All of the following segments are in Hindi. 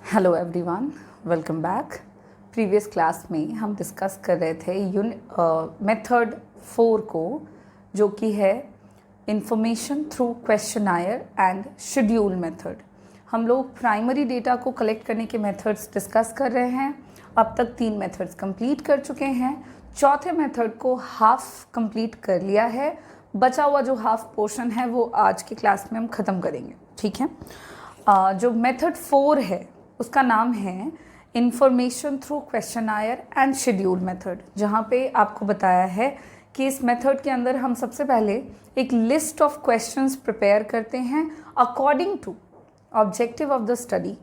Hello everyone, welcome back. Previous class में हम डिस्कस कर रहे थे मेथड 4 को, जो कि है information through questionnaire and schedule method. हम लोग प्राइमरी डेटा को कलेक्ट करने के मेथड्स डिस्कस कर रहे हैं। अब तक 3 मेथड्स कंप्लीट कर चुके हैं। चौथे मेथड को हाफ कंप्लीट कर लिया है। बचा हुआ जो हाफ पोर्शन है वो आज की क्लास में हम ख़त्म करेंगे, ठीक है। जो मेथड 4 है उसका नाम है information through questionnaire and schedule method, जहाँ पे आपको बताया है कि इस मेथड के अंदर हम सबसे पहले एक लिस्ट ऑफ क्वेश्चंस प्रिपेयर करते हैं according to objective of the study,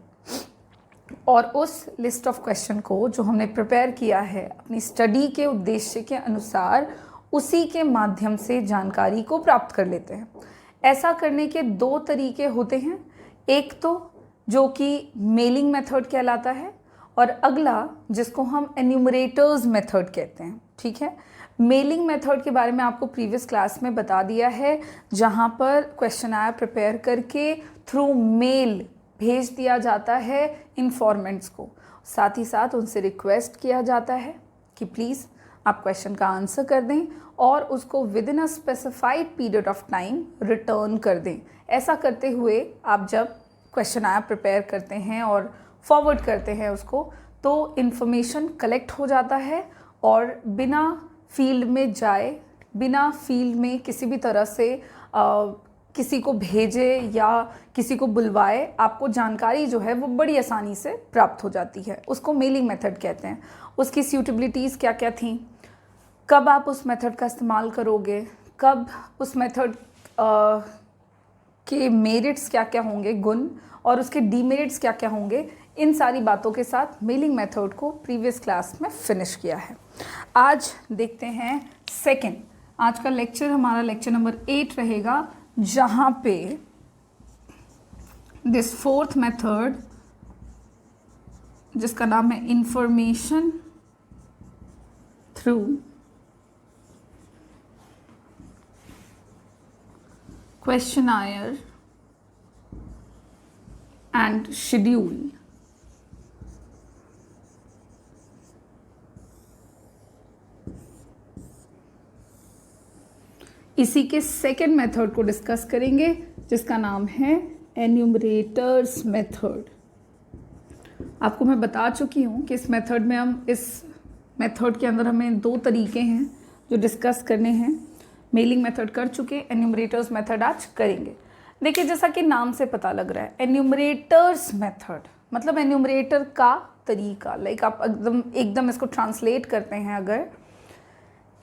और उस लिस्ट ऑफ क्वेश्चन को जो हमने प्रिपेयर किया है अपनी स्टडी के उद्देश्य के अनुसार, उसी के माध्यम से जानकारी को प्राप्त कर लेते हैं। ऐसा करने के 2 तरीके होते हैं, एक तो जो कि मेलिंग मेथड कहलाता है और अगला जिसको हम एन्यूमरेटर्स मेथड कहते हैं, ठीक है। मेलिंग मेथड के बारे में आपको प्रीवियस क्लास में बता दिया है, जहाँ पर क्वेश्चनायर प्रिपेयर करके थ्रू मेल भेज दिया जाता है इन्फॉर्मेंट्स को। साथ ही साथ उनसे रिक्वेस्ट किया जाता है कि प्लीज़ आप क्वेश्चन का आंसर कर दें और उसको with in a specified period of time return कर दें। ऐसा करते हुए आप जब क्वेश्चनायर प्रिपेयर करते हैं और फॉरवर्ड करते हैं उसको, तो इन्फॉर्मेशन कलेक्ट हो जाता है और बिना फील्ड में जाए, बिना फील्ड में किसी भी तरह से किसी को भेजे या किसी को बुलवाए, आपको जानकारी जो है वो बड़ी आसानी से प्राप्त हो जाती है। उसको मेलिंग मेथड कहते हैं। उसकी सूटेबिलिटीज़ क्या क्या थी, कब आप उस मेथड का इस्तेमाल करोगे, कब उस मेथड के मेरिट्स क्या क्या होंगे, गुण, और उसके डीमेरिट्स क्या क्या होंगे, इन सारी बातों के साथ मेलिंग मेथड को प्रीवियस क्लास में फिनिश किया है। आज देखते हैं सेकंड। आज का लेक्चर हमारा लेक्चर नंबर 8 रहेगा, जहाँ पे दिस 4th मेथड, जिसका नाम है information through questionnaire and schedule, इसी के सेकेंड मेथड को डिस्कस करेंगे, जिसका नाम है एन्यूमरेटर्स मेथड। आपको मैं बता चुकी हूँ कि इस मेथड के अंदर हमें 2 तरीके हैं जो डिस्कस करने हैं। मेलिंग मेथड कर चुके, एन्यूमरेटर्स मेथड आज करेंगे। देखिए, जैसा कि नाम से पता लग रहा है, एन्यूमरेटर्स मेथड मतलब एन्यूमरेटर का तरीका। लाइक आप एकदम इसको ट्रांसलेट करते हैं अगर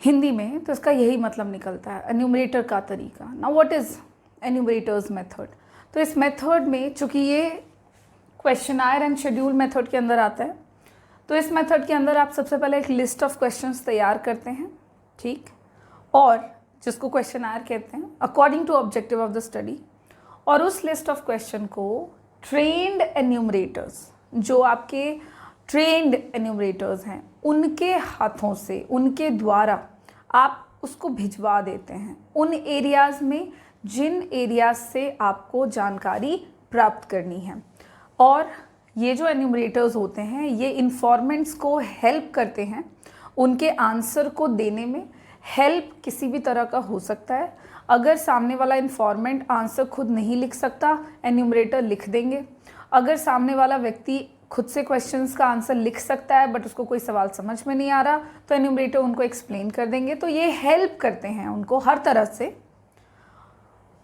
हिंदी में, तो इसका यही मतलब निकलता है, एन्यूमरेटर का तरीका। Now what is enumerators method? तो इस मेथड में, चूंकि ये क्वेश्चनायर एंड शेड्यूल मेथड के अंदर आता है, तो इस मेथड के अंदर आप सबसे पहले एक लिस्ट ऑफ क्वेश्चंस तैयार करते हैं, ठीक, और जिसको क्वेश्चनायर कहते हैं according to objective of the study, और उस लिस्ट ऑफ क्वेश्चन को ट्रेन्ड एन्यूमरेटर्स, जो आपके ट्रेन्ड एन्यूमरेटर्स हैं, उनके हाथों से, उनके द्वारा आप उसको भिजवा देते हैं उन एरियाज़ में जिन एरियाज से आपको जानकारी प्राप्त करनी है। और ये जो एन्यूमरेटर्स होते हैं, ये इन्फॉर्मेंट्स को हेल्प करते हैं उनके आंसर को देने में। हेल्प किसी भी तरह का हो सकता है। अगर सामने वाला इन्फॉर्मेंट आंसर खुद नहीं लिख सकता, एन्यूमरेटर लिख देंगे। अगर सामने वाला व्यक्ति खुद से क्वेश्चंस का आंसर लिख सकता है बट उसको कोई सवाल समझ में नहीं आ रहा, तो एन्यूमरेटर उनको एक्सप्लेन कर देंगे। तो ये हेल्प करते हैं उनको हर तरह से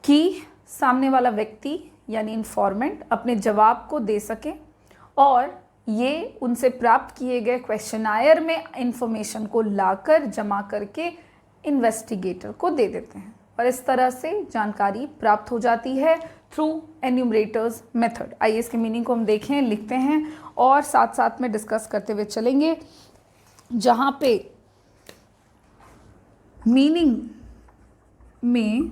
कि सामने वाला व्यक्ति यानी इन्फॉर्मेंट अपने जवाब को दे सके, और ये उनसे प्राप्त किए गए क्वेश्चनायर में इंफॉर्मेशन को लाकर जमा करके इन्वेस्टिगेटर को दे देते हैं, और इस तरह से जानकारी प्राप्त हो जाती है थ्रू एन्यूमरेटर्स मेथड। आइए इसके मीनिंग को हम देखें, लिखते हैं और साथ साथ में डिस्कस करते हुए चलेंगे। जहाँ पे मीनिंग में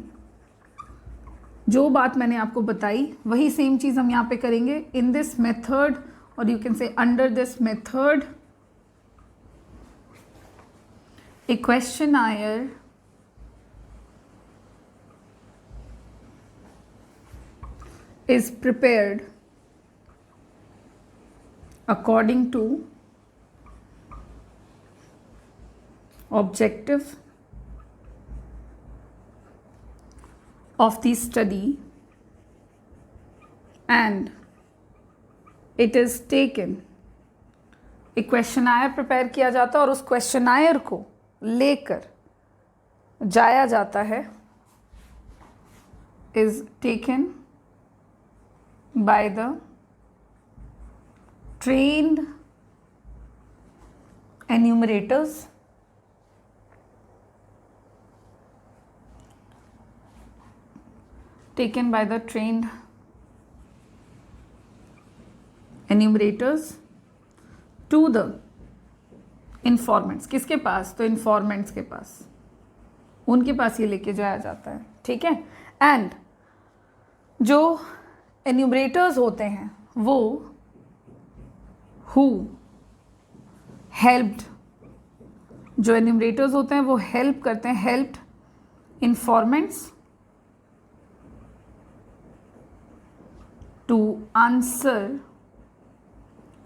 जो बात मैंने आपको बताई वही सेम चीज़ हम यहाँ पे करेंगे। इन दिस मेथड, और you can say under this method, a questionnaire is prepared according to objective of the study and it is taken, एक क्वेश्चनायर प्रिपेयर किया जाता है और उस क्वेश्चनायर को लेकर जाया जाता है, is taken by the trained enumerators taken by the trained enumerators to the informants. किसके पास? तो informants के पास, उनके पास ये लेके जाया जाता है, ठीक है। एंड जो enumerators होते हैं वो who helped, जो enumerators होते हैं वो help करते हैं, helped informants to answer,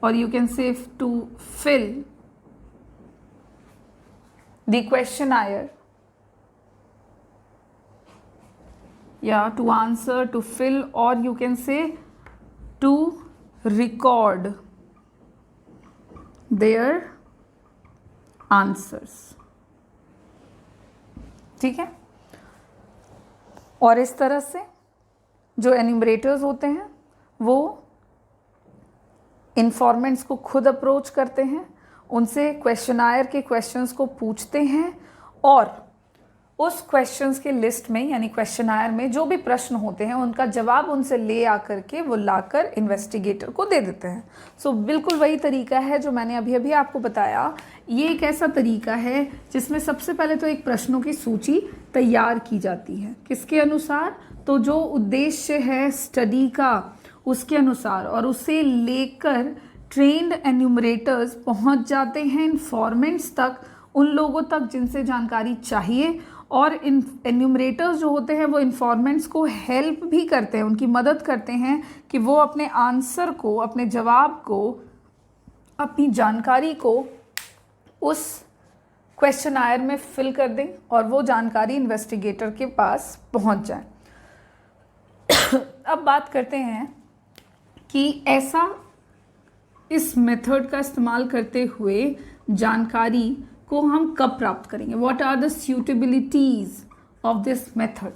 or you can say to fill the questionnaire, yeah, to answer, to fill, or you can say to record their answers, ठीक है। और इस तरह से जो एन्यूमरेटर्स होते हैं वो इन्फॉर्मेंट्स को खुद अप्रोच करते हैं, उनसे क्वेश्चनायर के क्वेश्चंस को पूछते हैं और उस क्वेश्चंस के लिस्ट में यानी क्वेश्चनायर में जो भी प्रश्न होते हैं उनका जवाब उनसे ले आकर के वो लाकर इन्वेस्टिगेटर को दे देते हैं। सो बिल्कुल वही तरीका है जो मैंने अभी अभी आपको बताया। ये एक ऐसा तरीका है जिसमें सबसे पहले तो एक प्रश्नों की सूची तैयार की जाती है, किसके अनुसार? तो जो उद्देश्य है स्टडी का उसके अनुसार, और उसे लेकर ट्रेन्ड एन्यूमरेटर्स पहुंच जाते हैं इन्फॉर्मेंट्स तक, उन लोगों तक जिनसे जानकारी चाहिए, और इन एन्यूमरेटर्स जो होते हैं वो इन्फॉर्मेंट्स को हेल्प भी करते हैं, उनकी मदद करते हैं कि वो अपने आंसर को, अपने जवाब को, अपनी जानकारी को उस क्वेश्चनायर में फिल कर दें और वो जानकारी इन्वेस्टिगेटर के पास पहुंच जाए। अब बात करते हैं कि ऐसा इस मेथड का इस्तेमाल करते हुए जानकारी को हम कब प्राप्त करेंगे, what are the suitabilities of this method.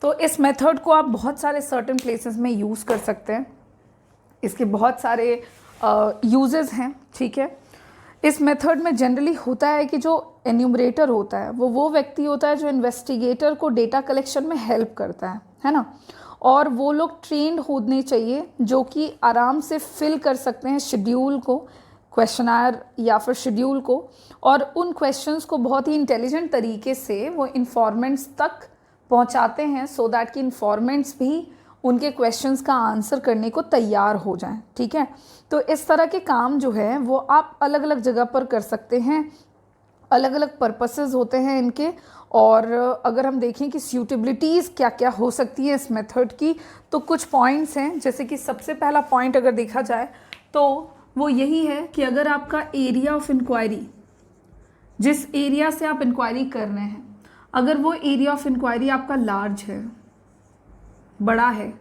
तो इस मेथड को आप बहुत सारे सर्टेन प्लेसेस में यूज़ कर सकते हैं, इसके बहुत सारे यूजेस हैं, ठीक है। इस मेथड में जनरली होता है कि जो एन्यूमरेटर होता है वो व्यक्ति होता है जो इन्वेस्टिगेटर को डेटा कलेक्शन में हेल्प करता है ना, और वो लोग ट्रेंड होने चाहिए जो कि आराम से फिल कर सकते हैं शेड्यूल को, क्वेश्चनायर या फिर शेड्यूल को, और उन क्वेश्चंस को बहुत ही इंटेलिजेंट तरीके से वो इन्फॉर्मेंट्स तक पहुंचाते हैं सो दैट कि इन्फॉर्मेंट्स भी उनके क्वेश्चंस का आंसर करने को तैयार हो जाएं, ठीक है। तो इस तरह के काम जो है वो आप अलग अलग जगह पर कर सकते हैं, अलग अलग पर्पसेस होते हैं इनके। और अगर हम देखें कि सूटेबिलिटीज़ क्या क्या हो सकती है इस मेथड की, तो कुछ पॉइंट्स हैं। जैसे कि सबसे पहला पॉइंट अगर देखा जाए तो वो यही है कि अगर आपका एरिया ऑफ इंक्वायरी, जिस एरिया से आप इंक्वायरी कर रहे हैं, अगर वो एरिया ऑफ इंक्वायरी आपका लार्ज है, बड़ा है,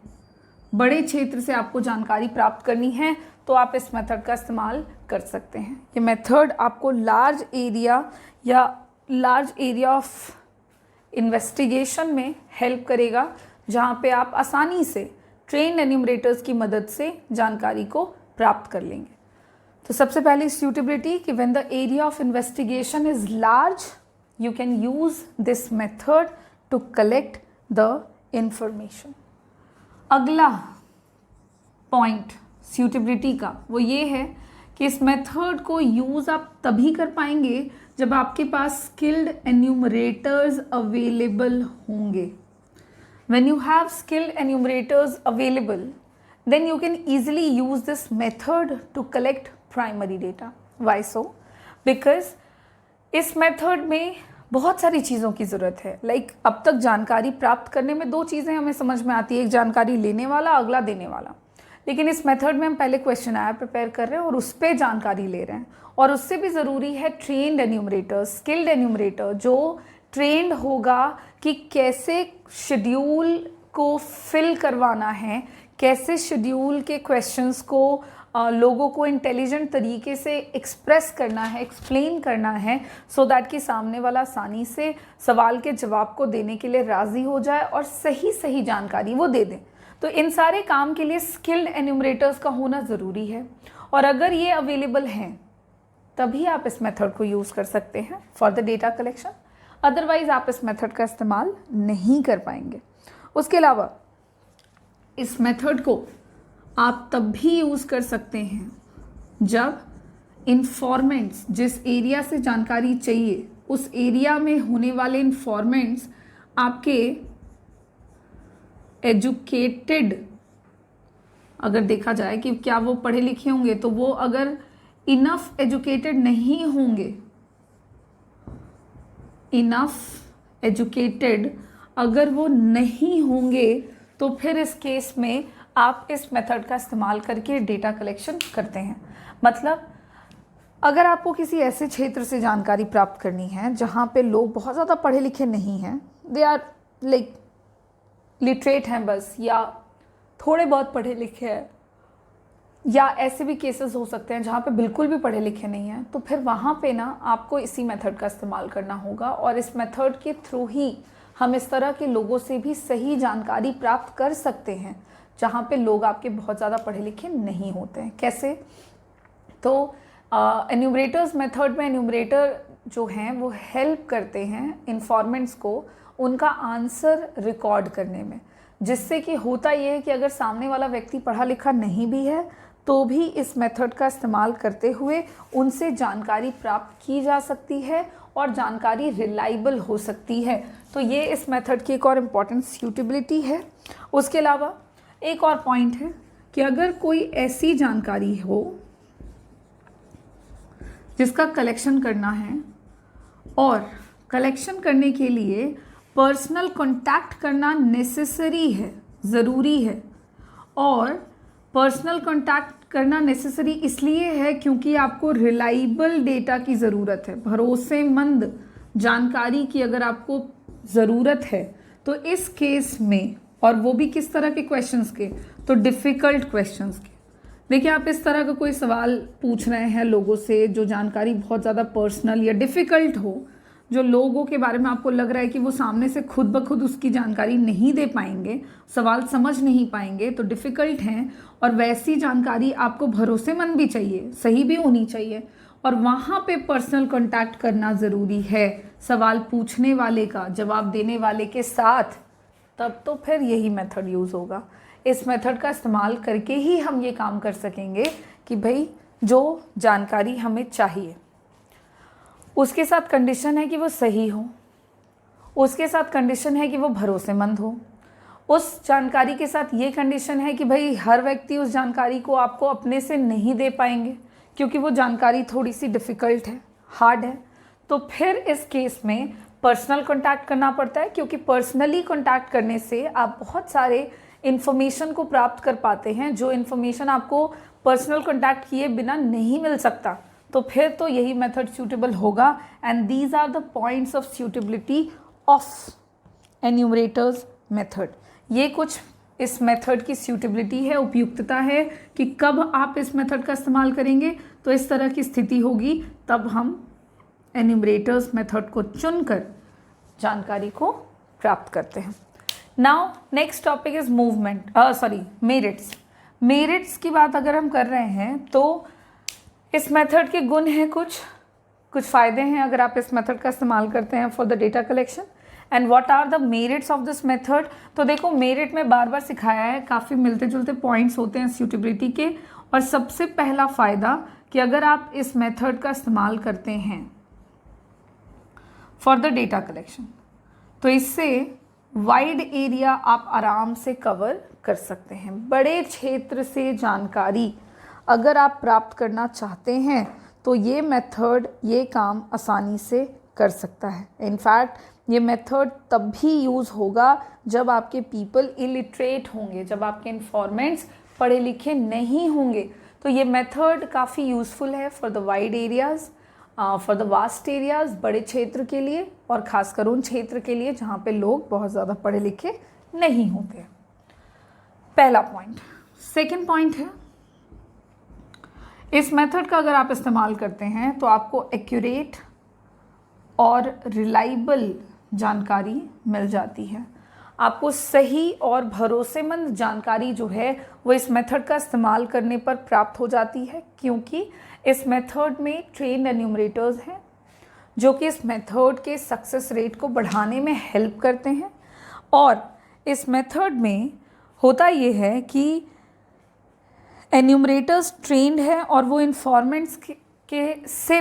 बड़े क्षेत्र से आपको जानकारी प्राप्त करनी है, तो आप इस मेथड का इस्तेमाल कर सकते हैं। ये मेथड आपको लार्ज एरिया या लार्ज एरिया ऑफ इन्वेस्टिगेशन में हेल्प करेगा, जहाँ पे आप आसानी से ट्रेन एन्यूमरेटर्स की मदद से जानकारी को प्राप्त कर लेंगे। तो सबसे पहली सूटेबिलिटी कि when the area of investigation is large you can use this method to collect the information. अगला पॉइंट सूटेबिलिटी का वो ये है कि इस मेथड को यूज़ आप तभी कर पाएंगे जब आपके पास स्किल्ड एन्यूमरेटर्स अवेलेबल होंगे। When you have skilled enumerators available, then you can easily use this method to collect primary data. Why so? Because इस मेथड में बहुत सारी चीज़ों की ज़रूरत है। लाइक अब तक जानकारी प्राप्त करने में दो चीज़ें हमें समझ में आती है, एक जानकारी लेने वाला, अगला देने वाला। लेकिन इस मेथड में हम पहले क्वेश्चन आया प्रिपेयर कर रहे हैं और उस पर जानकारी ले रहे हैं। और उससे भी ज़रूरी है ट्रेंड एन्यूमरेटर, स्किल्ड एन्यूमरेटर, जो ट्रेंड होगा कि कैसे शेड्यूल को फिल करवाना है, कैसे शेड्यूल के क्वेश्चंस को लोगों को इंटेलिजेंट तरीके से एक्सप्रेस करना है, एक्सप्लेन करना है, सो दैट कि सामने वाला आसानी से सवाल के जवाब को देने के लिए राज़ी हो जाए और सही सही जानकारी वो दे दें। तो इन सारे काम के लिए स्किल्ड एन्यूमरेटर्स का होना ज़रूरी है, और अगर ये अवेलेबल हैं तभी आप इस मेथड को यूज़ कर सकते हैं for the data collection, otherwise आप इस मेथड का इस्तेमाल नहीं कर पाएंगे। उसके अलावा इस मेथड को आप तब भी यूज़ कर सकते हैं जब इन्फॉर्मेंट्स, जिस एरिया से जानकारी चाहिए उस एरिया में होने वाले इन्फॉर्मेंट्स आपके एजुकेटेड, अगर देखा जाए कि क्या वो पढ़े लिखे होंगे, तो वो अगर इनफ एजुकेटेड नहीं होंगे, इनफ एजुकेटेड अगर वो नहीं होंगे, तो फिर इस केस में आप इस मेथड का इस्तेमाल करके डेटा कलेक्शन करते हैं। मतलब अगर आपको किसी ऐसे क्षेत्र से जानकारी प्राप्त करनी है जहाँ पे लोग बहुत ज़्यादा पढ़े लिखे नहीं हैं, दे आर लाइक लिटरेट हैं बस, या थोड़े बहुत पढ़े लिखे हैं, या ऐसे भी केसेस हो सकते हैं जहाँ पे बिल्कुल भी पढ़े लिखे नहीं हैं, तो फिर वहाँ पे ना आपको इसी मेथड का इस्तेमाल करना होगा। और इस मेथड के थ्रू ही हम इस तरह के लोगों से भी सही जानकारी प्राप्त कर सकते हैं जहाँ पे लोग आपके बहुत ज़्यादा पढ़े लिखे नहीं होते हैं। कैसे? तो एन्यूमरेटर्स मेथड में एन्यूमरेटर जो हैं वो हेल्प करते हैं इन्फॉर्मेंट्स को उनका आंसर रिकॉर्ड करने में, जिससे कि होता ये है कि अगर सामने वाला व्यक्ति पढ़ा लिखा नहीं भी है तो भी इस मेथड का इस्तेमाल करते हुए उनसे जानकारी प्राप्त की जा सकती है और जानकारी रिलायबल हो सकती है। तो ये इस मेथड की एक और इम्पॉर्टेंट सूटेबिलिटी है। उसके अलावा एक और पॉइंट है कि अगर कोई ऐसी जानकारी हो जिसका कलेक्शन करना है और कलेक्शन करने के लिए पर्सनल कांटेक्ट करना नेसेसरी है, ज़रूरी है, और पर्सनल कांटेक्ट करना नेसेसरी इसलिए है क्योंकि आपको रिलायबल डेटा की ज़रूरत है, भरोसेमंद जानकारी की अगर आपको ज़रूरत है, तो इस केस में, और वो भी किस तरह के क्वेश्चंस के, तो डिफ़िकल्ट क्वेश्चंस के। देखिए, आप इस तरह का कोई सवाल पूछ रहे हैं लोगों से जो जानकारी बहुत ज़्यादा पर्सनल या डिफ़िकल्ट हो, जो लोगों के बारे में आपको लग रहा है कि वो सामने से खुद ब खुद उसकी जानकारी नहीं दे पाएंगे, सवाल समझ नहीं पाएंगे, तो डिफ़िकल्ट हैं, और वैसी जानकारी आपको भरोसेमंद भी चाहिए, सही भी होनी चाहिए, और वहाँ पे पर्सनल कांटेक्ट करना ज़रूरी है सवाल पूछने वाले का जवाब देने वाले के साथ, तब तो फिर यही मेथड यूज़ होगा। इस मेथड का इस्तेमाल करके ही हम ये काम कर सकेंगे कि भाई जो जानकारी हमें चाहिए उसके साथ कंडीशन है कि वो सही हो, उसके साथ कंडीशन है कि वो भरोसेमंद हो, उस जानकारी के साथ ये कंडीशन है कि भाई हर व्यक्ति उस जानकारी को आपको अपने से नहीं दे पाएंगे क्योंकि वो जानकारी थोड़ी सी डिफ़िकल्ट है, हार्ड है। तो फिर इस केस में पर्सनल कांटेक्ट करना पड़ता है, क्योंकि पर्सनली कांटेक्ट करने से आप बहुत सारे इन्फॉर्मेशन को प्राप्त कर पाते हैं जो इन्फॉर्मेशन आपको पर्सनल कांटेक्ट किए बिना नहीं मिल सकता। तो फिर तो यही मेथड सूटेबल होगा। And these are the points of suitability of enumerators method. ये कुछ इस मेथड की सूटेबिलिटी है, उपयुक्तता है कि कब आप इस मेथड का इस्तेमाल करेंगे। तो इस तरह की स्थिति होगी तब हम एन्यूमरेटर्स मेथड को चुनकर जानकारी को प्राप्त करते हैं। Now next topic is merits. Merits की बात अगर हम कर रहे हैं तो इस मेथड के गुण हैं, कुछ फ़ायदे हैं अगर आप इस मेथड का इस्तेमाल करते हैं for the data collection. And what are the merits of this method. तो देखो, मेरिट में बार बार सिखाया है, काफ़ी मिलते जुलते पॉइंट्स होते हैं सूटेबिलिटी के। और सबसे पहला फ़ायदा कि अगर आप इस मेथड का इस्तेमाल करते हैं फॉर द डेटा कलेक्शन तो इससे वाइड एरिया आप आराम से कवर कर सकते हैं। बड़े क्षेत्र से जानकारी अगर आप प्राप्त करना चाहते हैं तो ये मेथड ये काम आसानी से कर सकता है। इनफैक्ट ये मेथड तब भी यूज़ होगा जब आपके पीपल इलिटरेट होंगे, जब आपके इन्फॉर्मेंट्स पढ़े लिखे नहीं होंगे। तो ये मेथड काफ़ी यूज़फुल है for the wide areas, for the vast areas, बड़े क्षेत्र के लिए, और ख़ासकर उन क्षेत्र के लिए जहाँ पे लोग बहुत ज़्यादा पढ़े लिखे नहीं होते। पहला पॉइंट। सेकंड पॉइंट है, इस मेथड का अगर आप इस्तेमाल करते हैं तो आपको एक्यूरेट और रिलायबल जानकारी मिल जाती है। आपको सही और भरोसेमंद जानकारी जो है वो इस मेथड का इस्तेमाल करने पर प्राप्त हो जाती है, क्योंकि इस मेथड में ट्रेन्ड एन्यूमरेटर्स हैं जो कि इस मेथड के सक्सेस रेट को बढ़ाने में हेल्प करते हैं। और इस मेथड में होता ये है कि एन्यूमरेटर्स ट्रेंड है और वो इन्फॉर्मेंट्स से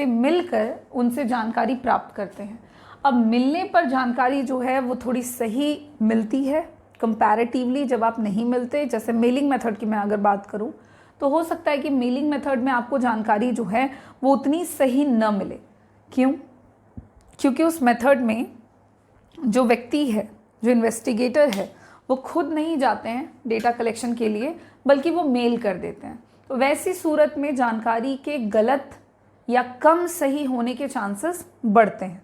मिलकर उनसे जानकारी प्राप्त करते हैं। अब मिलने पर जानकारी जो है वो थोड़ी सही मिलती है कंपैरेटिवली जब आप नहीं मिलते। जैसे मेलिंग मेथड की मैं अगर बात करूं तो हो सकता है कि मेलिंग मेथड में आपको जानकारी जो है वो उतनी सही न मिले। क्यों? क्योंकि उस मेथड में जो व्यक्ति है, जो इन्वेस्टिगेटर है, वो खुद नहीं जाते हैं डेटा कलेक्शन के लिए, बल्कि वो मेल कर देते हैं। तो वैसी सूरत में जानकारी के गलत या कम सही होने के चांसेस बढ़ते हैं,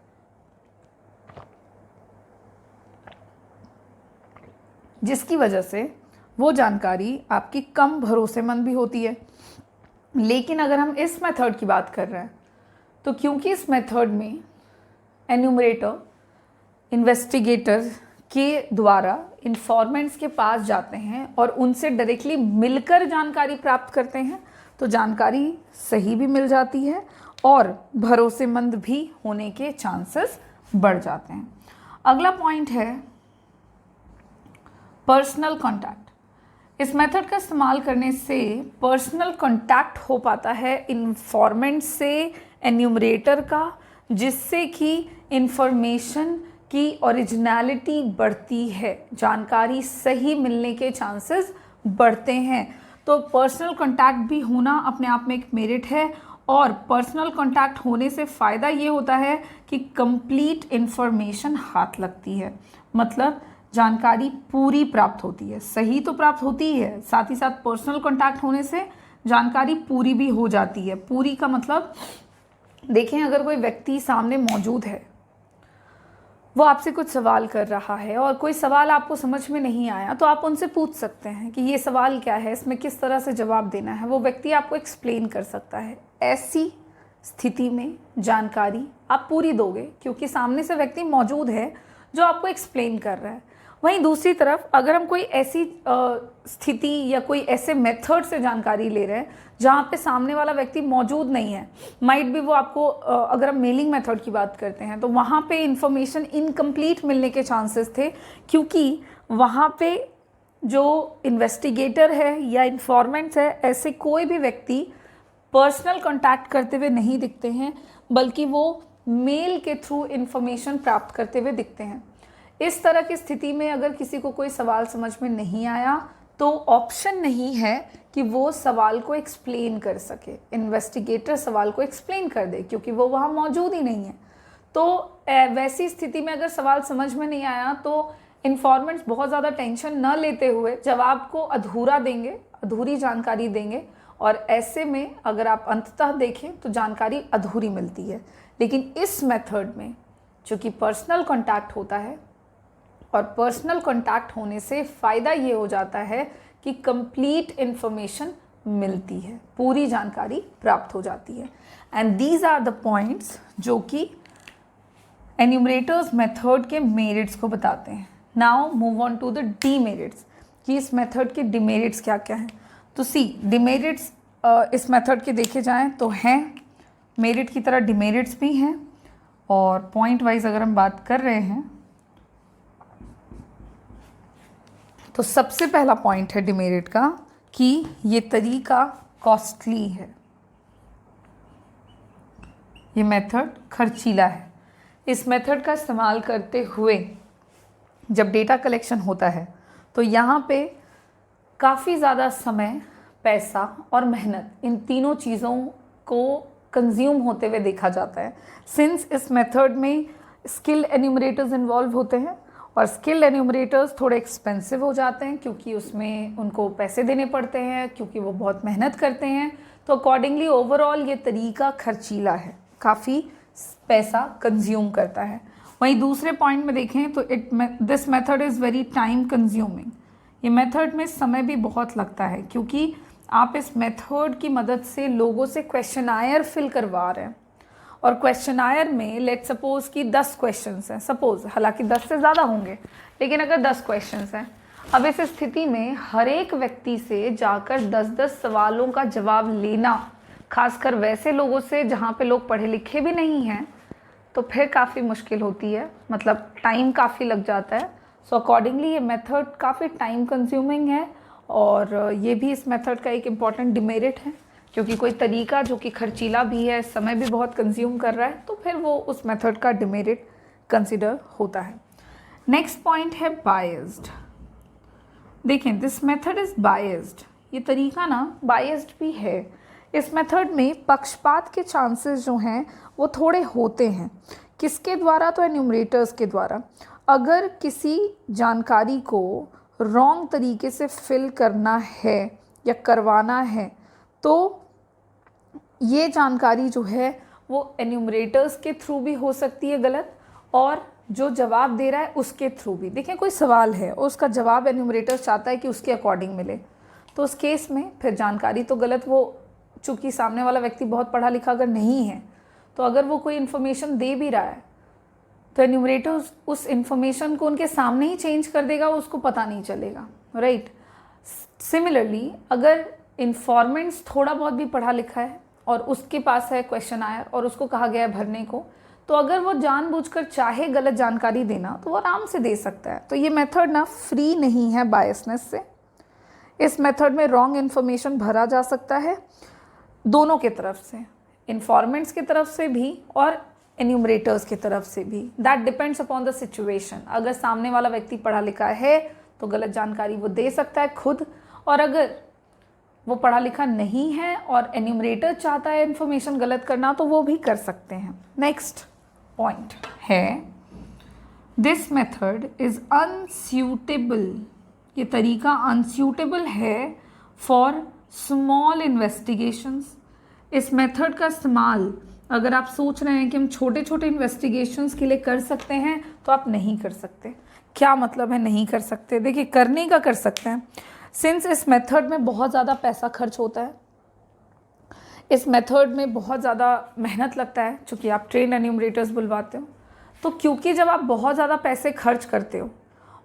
जिसकी वजह से वो जानकारी आपकी कम भरोसेमंद भी होती है। लेकिन अगर हम इस मेथड की बात कर रहे हैं तो क्योंकि इस मेथड में एन्यूमरेटर इन्वेस्टिगेटर के द्वारा इन्फॉर्मेंट्स के पास जाते हैं और उनसे डायरेक्टली मिलकर जानकारी प्राप्त करते हैं, तो जानकारी सही भी मिल जाती है और भरोसेमंद भी होने के चांसेस बढ़ जाते हैं। अगला पॉइंट है पर्सनल कांटेक्ट। इस मेथड का इस्तेमाल करने से पर्सनल कांटेक्ट हो पाता है इन्फॉर्मेंट से एन्यूमरेटर का, जिससे कि इंफॉर्मेशन की ओरिजिनलिटी बढ़ती है, जानकारी सही मिलने के चांसेस बढ़ते हैं। तो पर्सनल कांटेक्ट भी होना अपने आप में एक मेरिट है, और पर्सनल कांटेक्ट होने से फ़ायदा ये होता है कि कंप्लीट इन्फॉर्मेशन हाथ लगती है, मतलब जानकारी पूरी प्राप्त होती है। सही तो प्राप्त होती ही है, साथ ही साथ पर्सनल कांटेक्ट होने से जानकारी पूरी भी हो जाती है। पूरी का मतलब देखें, अगर कोई व्यक्ति सामने मौजूद है, वो आपसे कुछ सवाल कर रहा है और कोई सवाल आपको समझ में नहीं आया, तो आप उनसे पूछ सकते हैं कि ये सवाल क्या है, इसमें किस तरह से जवाब देना है। वो व्यक्ति आपको एक्सप्लेन कर सकता है। ऐसी स्थिति में जानकारी आप पूरी दोगे क्योंकि सामने से व्यक्ति मौजूद है जो आपको एक्सप्लेन कर रहा है। वहीं दूसरी तरफ अगर हम कोई ऐसी स्थिति या कोई ऐसे मेथड से जानकारी ले रहे हैं जहाँ पे सामने वाला व्यक्ति मौजूद नहीं है, माइट भी वो आपको अगर हम मेलिंग मेथड की बात करते हैं तो वहाँ पे इंफॉर्मेशन इनकम्प्लीट मिलने के चांसेस थे, क्योंकि वहाँ पे जो इन्वेस्टिगेटर है या इन्फॉर्मेंट्स है, ऐसे कोई भी व्यक्ति पर्सनल कांटेक्ट करते हुए नहीं दिखते हैं, बल्कि वो मेल के थ्रू इन्फॉर्मेशन प्राप्त करते हुए दिखते हैं। इस तरह की स्थिति में अगर किसी को कोई सवाल समझ में नहीं आया तो ऑप्शन नहीं है कि वो सवाल को एक्सप्लेन कर सके, इन्वेस्टिगेटर सवाल को एक्सप्लेन कर दे, क्योंकि वो वहाँ मौजूद ही नहीं है। तो वैसी स्थिति में अगर सवाल समझ में नहीं आया तो इन्फॉर्मेंट्स बहुत ज़्यादा टेंशन न लेते हुए जवाब को अधूरा देंगे, अधूरी जानकारी देंगे, और ऐसे में अगर आप अंततः देखें तो जानकारी अधूरी मिलती है। लेकिन इस मेथड में चूँकि पर्सनल कांटेक्ट होता है, और पर्सनल कांटेक्ट होने से फ़ायदा ये हो जाता है कि कंप्लीट इन्फॉर्मेशन मिलती है, पूरी जानकारी प्राप्त हो जाती है। And these are the points जो कि एन्यूमरेटर्स मेथड के मेरिट्स को बताते हैं। Now move on to the demerits, कि इस मेथड के डिमेरिट्स क्या क्या हैं। तो सी डिमेरिट्स इस मेथड के देखे जाएं तो हैं, मेरिट की तरह डिमेरिट्स भी हैं, और पॉइंट वाइज अगर हम बात कर रहे हैं तो सबसे पहला पॉइंट है डिमेरिट का कि ये तरीका कॉस्टली है, ये मेथड खर्चीला है। इस मेथड का इस्तेमाल करते हुए जब डेटा कलेक्शन होता है तो यहाँ पे काफ़ी ज़्यादा समय, पैसा और मेहनत, इन तीनों चीज़ों को कंज्यूम होते हुए देखा जाता है। सिंस इस मेथड में स्किल्ड एन्यूमरेटर्स इन्वॉल्व होते हैं और स्किल्ड एन्यूमरेटर्स थोड़े एक्सपेंसिव हो जाते हैं क्योंकि उसमें उनको पैसे देने पड़ते हैं, क्योंकि वो बहुत मेहनत करते हैं। तो अकॉर्डिंगली ओवरऑल ये तरीका खर्चीला है, काफ़ी पैसा कंज्यूम करता है। वहीं दूसरे पॉइंट में देखें तो this method is very time consuming. ये मेथड में समय भी बहुत लगता है क्योंकि आप इस मेथड की मदद से लोगों से क्वेश्चनायर फिल करवा रहे हैं, और क्वेश्चनायर में लेट सपोज कि 10 क्वेश्चंस हैं, सपोज, हालांकि 10 से ज़्यादा होंगे, लेकिन अगर 10 क्वेश्चंस हैं, अब इस स्थिति में हर एक व्यक्ति से जाकर 10-10 सवालों का जवाब लेना, खासकर वैसे लोगों से जहाँ पे लोग पढ़े लिखे भी नहीं हैं, तो फिर काफ़ी मुश्किल होती है, मतलब टाइम काफ़ी लग जाता है। सो अकॉर्डिंगली ये मेथड काफ़ी टाइम कंज्यूमिंग है, और ये भी इस मेथड का एक इम्पॉर्टेंट डिमेरिट है क्योंकि कोई तरीका जो कि खर्चीला भी है, समय भी बहुत कंज्यूम कर रहा है, तो फिर वो उस मेथड का डिमेरिट कंसिडर होता है। नेक्स्ट पॉइंट है बायस्ड। देखें, दिस मेथड इज़ बायस्ड। ये तरीका ना बायस्ड भी है। इस मेथड में पक्षपात के चांसेस जो हैं वो थोड़े होते हैं। किसके द्वारा? तो एन्यूमरेटर्स के द्वारा। अगर किसी जानकारी को रॉन्ग तरीके से फिल करना है या करवाना है तो ये जानकारी जो है वो एन्यूमरेटर्स के थ्रू भी हो सकती है गलत, और जो जवाब दे रहा है उसके थ्रू भी। देखें, कोई सवाल है और उसका जवाब एन्यूमरेटर्स चाहता है कि उसके अकॉर्डिंग मिले, तो उस केस में फिर जानकारी तो गलत, वो चूँकि सामने वाला व्यक्ति बहुत पढ़ा लिखा अगर नहीं है, तो अगर वो कोई इन्फॉर्मेशन दे भी रहा है तो एन्यूमरेटर्स उस इन्फॉर्मेशन को उनके सामने ही चेंज कर देगा, उसको पता नहीं चलेगा, राइट। सिमिलरली अगर इन्फॉर्मेंट्स थोड़ा बहुत भी पढ़ा लिखा है और उसके पास है क्वेश्चन आयर और उसको कहा गया है भरने को, तो अगर वो जानबूझकर चाहे गलत जानकारी देना तो वो आराम से दे सकता है। तो ये मेथड ना फ्री नहीं है बायसनेस से। इस मेथड में रॉन्ग इन्फॉर्मेशन भरा जा सकता है दोनों के तरफ से, इन्फॉर्मेंट्स की तरफ से भी और एन्यूमरेटर्स की तरफ से भी। That depends upon the situation. अगर सामने वाला व्यक्ति पढ़ा लिखा है तो गलत जानकारी वो दे सकता है खुद, और अगर वो पढ़ा लिखा नहीं है और एन्यूमरेटर चाहता है इन्फॉर्मेशन गलत करना तो वो भी कर सकते हैं। नेक्स्ट पॉइंट है दिस मेथड इज अनस्यूटेबल। ये तरीका अनस्यूटेबल है फॉर स्मॉल इन्वेस्टिगेशंस। इस मेथड का इस्तेमाल अगर आप सोच रहे हैं कि हम छोटे छोटे इन्वेस्टिगेशंस के लिए कर सकते हैं तो आप नहीं कर सकते। क्या मतलब है नहीं कर सकते? देखिए, करने का कर सकते हैं, सिंस इस मेथड में बहुत ज़्यादा पैसा खर्च होता है, इस मेथड में बहुत ज़्यादा मेहनत लगता है, चूँकि आप ट्रेन एन्यूमरेटर्स बुलवाते हो। तो क्योंकि जब आप बहुत ज़्यादा पैसे खर्च करते हो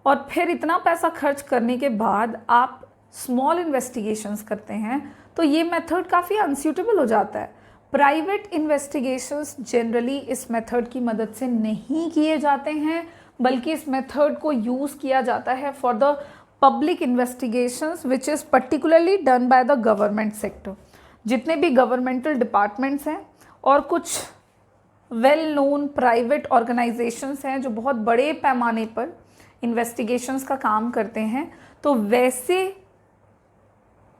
और फिर इतना पैसा खर्च करने के बाद आप स्मॉल इन्वेस्टिगेशंस करते हैं, तो ये मेथड काफ़ी अनसूटेबल हो जाता है। प्राइवेट इन्वेस्टिगेशंस जनरली इस मेथड की मदद से नहीं किए जाते हैं, बल्कि इस मेथड को यूज़ किया जाता है for the public investigations which is particularly done by the government sector. जितने भी गवर्नमेंटल डिपार्टमेंट्स हैं और कुछ वेल नोन प्राइवेट ऑर्गेनाइजेशंस हैं जो बहुत बड़े पैमाने पर इन्वेस्टिगेशंस का काम करते हैं, तो वैसे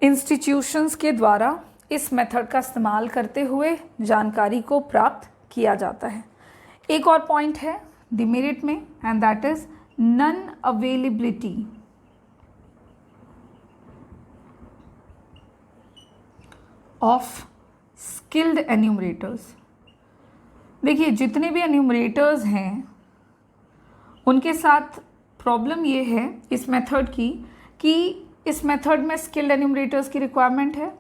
इंस्टीट्यूशंस के द्वारा इस मेथड का इस्तेमाल करते हुए जानकारी को प्राप्त किया जाता है। एक और पॉइंट है डिमेरिट में, and that is non availability of skilled enumerators. देखिए, जितने भी एन्यूमरेटर्स हैं उनके साथ प्रॉब्लम ये है इस मेथड की कि इस मेथड में स्किल्ड एन्यूमरेटर्स की रिक्वायरमेंट है,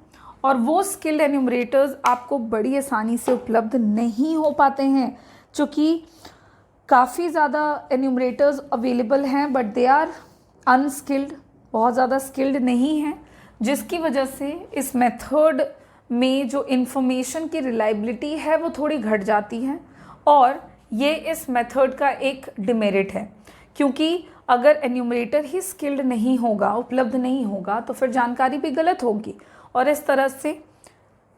और वो स्किल्ड एन्यूमरेटर्स आपको बड़ी आसानी से उपलब्ध नहीं हो पाते हैं, चूँकि काफ़ी ज़्यादा एन्यूमरेटर्स अवेलेबल हैं बट दे आर अनस्किल्ड, बहुत ज़्यादा स्किल्ड नहीं हैं, जिसकी वजह से इस मेथड में जो इन्फॉर्मेशन की रिलायबिलिटी है वो थोड़ी घट जाती है, और ये इस मेथड का एक डिमेरिट है। क्योंकि अगर एन्यूमरेटर ही स्किल्ड नहीं होगा, उपलब्ध नहीं होगा, तो फिर जानकारी भी गलत होगी, और इस तरह से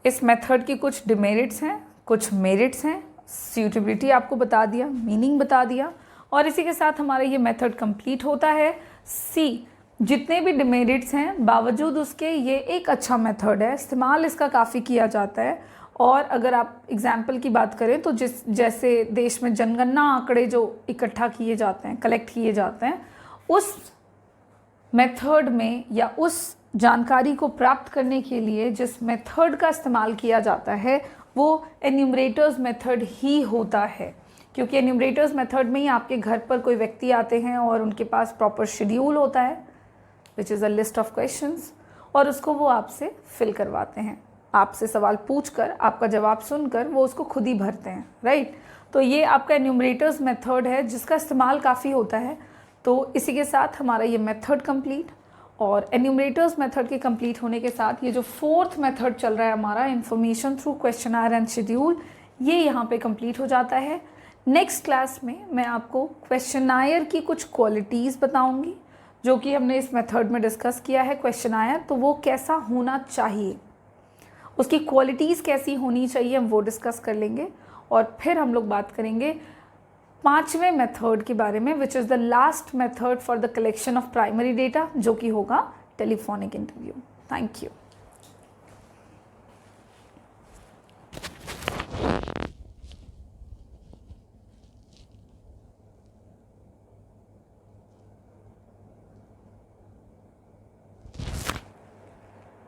इस मेथड की कुछ डिमेरिट्स हैं, कुछ मेरिट्स हैं। सूटेबिलिटी आपको बता दिया, मीनिंग बता दिया, और इसी के साथ हमारा ये मेथड कंप्लीट होता है। सी, जितने भी डिमेरिट्स हैं बावजूद उसके ये एक अच्छा मेथड है, इस्तेमाल इसका काफ़ी किया जाता है, और अगर आप एग्जाम्पल की बात करें तो जैसे देश में जनगणना आंकड़े जो इकट्ठा किए जाते हैं, कलेक्ट किए जाते हैं, उस मेथड में या उस जानकारी को प्राप्त करने के लिए जिस मेथड का इस्तेमाल किया जाता है वो एन्यूमरेटर्स मेथड ही होता है, क्योंकि एन्यूमरेटर्स मेथड में ही आपके घर पर कोई व्यक्ति आते हैं और उनके पास प्रॉपर शेड्यूल होता है which is a list of questions, और उसको वो आपसे फिल करवाते हैं। आपसे सवाल पूछकर, आपका जवाब सुनकर वो उसको खुद ही भरते हैं, राइट। तो ये आपका एन्यूमरेटर्स मेथड है जिसका इस्तेमाल काफ़ी होता है। तो इसी के साथ हमारा ये मेथड कंप्लीट, और एन्यूमरेटर्स मेथड के कंप्लीट होने के साथ ये जो फोर्थ मेथड चल रहा है हमारा information through questionnaire and schedule, ये यहाँ पे कंप्लीट हो जाता है। नेक्स्ट क्लास में मैं आपको क्वेश्चनायर की कुछ क्वालिटीज़ बताऊंगी जो कि हमने इस मेथड में डिस्कस किया है। क्वेश्चनायर तो वो कैसा होना चाहिए, उसकी क्वालिटीज़ कैसी होनी चाहिए, हम वो डिस्कस कर लेंगे। और फिर हम लोग बात करेंगे 5वें मेथड के बारे में which is the last method for the collection of primary data, जो कि होगा टेलीफोनिक इंटरव्यू। Thank you.